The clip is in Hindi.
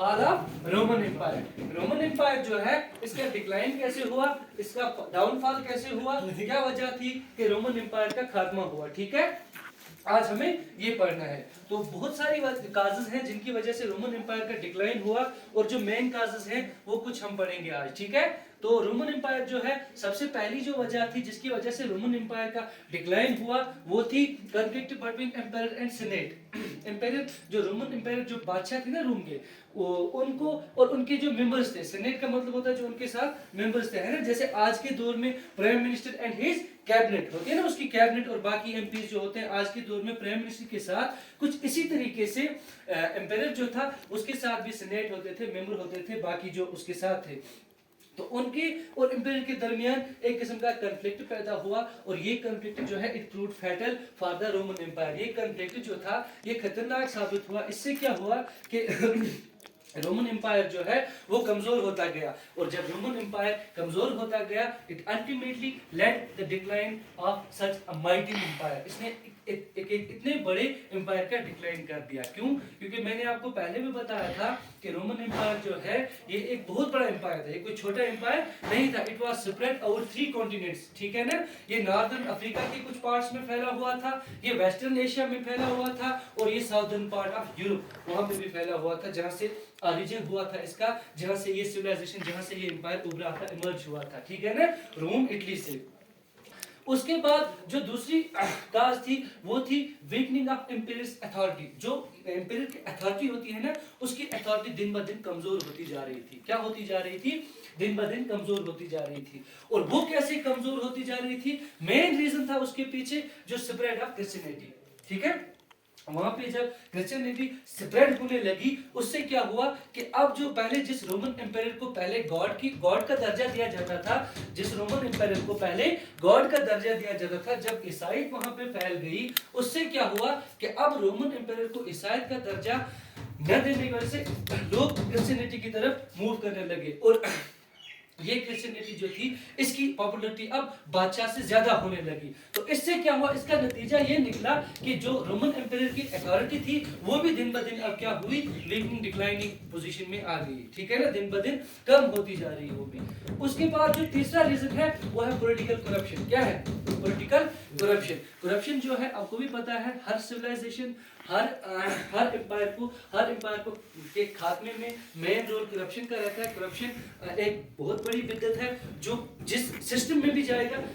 fall of Roman empire. Roman empire जो है इसका डिक्लाइन कैसे हुआ, इसका डाउनफॉल कैसे हुआ, क्या वजह थी कि रोमन एम्पायर का खात्मा हुआ। ठीक है, आज हमें ये पढ़ना है। तो बहुत सारी काजेस हैं जिनकी वजह से रोमन एम्पायर का डिक्लाइन हुआ, और जो मेन काजेस हैं वो कुछ हम पढ़ेंगे आज। ठीक है, तो रोमन एम्पायर जो है सबसे पहली जो वजह थी जिसकी वजह से रोमन एम्पायर का डिक्लाइन हुआ वो थी conflict between empire and senate. Empire जो रोमन एम्पायर जो बादशाह थे ना रोम के, वो उनको और उनके जो मेंबर्स थे, सीनेट का मतलब होता है जो उनके साथ मेंबर्स थे, है ना। जैसे आज के दौर में prime minister and his cabinet होती है ना, उसकी कैबिनेट और बाकी एमपी जो होते हैं, आज के दौर में प्राइम मिनिस्टर के साथ कुछ इसी तरीके से एम्पायर जो था उसके साथ भी सीनेट होते थे, मेंबर होते थे, बाकी जो उसके साथ थे। तो उनके और एम्पायर के दरमियान एक किस्म का कॉन्फ्लिक्ट पैदा हुआ, और ये कॉन्फ्लिक्ट जो है it proved fatal for the Roman empire. ये कॉन्फ्लिक्ट जो था ये खतरनाक साबित हुआ। इससे क्या हुआ कि रोमन एम्पायर जो है वो कमजोर होता गया, और जब रोमन एम्पायर कमजोर होता गया it ultimately led the decline of such a mighty empire. इसने एक इतने बड़े एम्पायर का डिक्लाइन कर दिया। क्यों? क्योंकि मैंने आपको पहले भी बताया था कि रोमन एम्पायर जो है ये एक बहुत बड़ा एम्पायर था, ये कोई छोटा एम्पायर नहीं था। It was spread over 3 continents. ठीक है ना, ये नॉर्दर्न अफ्रीका के कुछ पार्ट्स में फैला हुआ था, ये वेस्टर्न एशिया में फैला हुआ था, और ये साउदर्न पार्ट ऑफ यूरोप वहां पे भी फैला हुआ था, जहां से ओरिजिन हुआ था इसका, जहां से ये सिविलाइजेशन, जहां से ये एम्पायर उभरा था, इमर्ज हुआ था। ठीक है ना, रोम इटली से। उसके बाद जो दूसरी काज थी वो थी वीकनिंग ऑफ एम्पायर्स अथॉरिटी। जो एम्पायर की अथॉरिटी होती है ना, उसकी अथॉरिटी दिन ब दिन कमजोर होती जा रही थी। क्या होती जा रही थी? दिन ब दिन कमजोर होती जा रही थी। और वो कैसे कमजोर होती जा रही थी? मेन रीजन था उसके पीछे जो स्प्रेड ऑफ क्रिश्चियनिटी। ठीक है, वहां पे जब क्रिश्चियनिटी स्प्रेड होने लगी, उससे क्या हुआ कि अब जो पहले जिस रोमन एम्पायर को पहले गॉड का दर्जा दिया जाता था, जिस रोमन एम्पायर को पहले गॉड का दर्जा दिया जाता था, जब ईसाईयत वहां पे फैल गई, उससे क्या हुआ कि अब रोमन एम्पायर को ईसाईयत का दर्जा न देने की वजह से लोग क्रिश्चियनिटी की तरफ मूव करने लगे, और ये क्रिश्चियनिटी जो थी इसकी पॉपुलैरिटी अब बादशाह से ज्यादा होने लगी। तो इससे क्या हुआ? इसका नतीजा ये निकला कि जो रोमन एम्पायर की अथॉरिटी थी वो भी दिन ब दिन अब क्या हुई? वीकनिंग, डिक्लाइनिंग पोजीशन में आ गई। ठीक है ना, दिन ब दिन कम होती जा रही है वो भी। उसके बाद जो तीसरा रीजन है वो है पॉलिटिकल करप्शन। क्या है? Political corruption. करप्शन जो है आपको भी पता है, हर सिविलाइजेशन, हर एम्पायर को के खात्मे में मेन रोल करप्शन का रहता है। करप्शन एक बहुत बड़ी बिद्दत है, जो जिस सिस्टम में भी जाएगा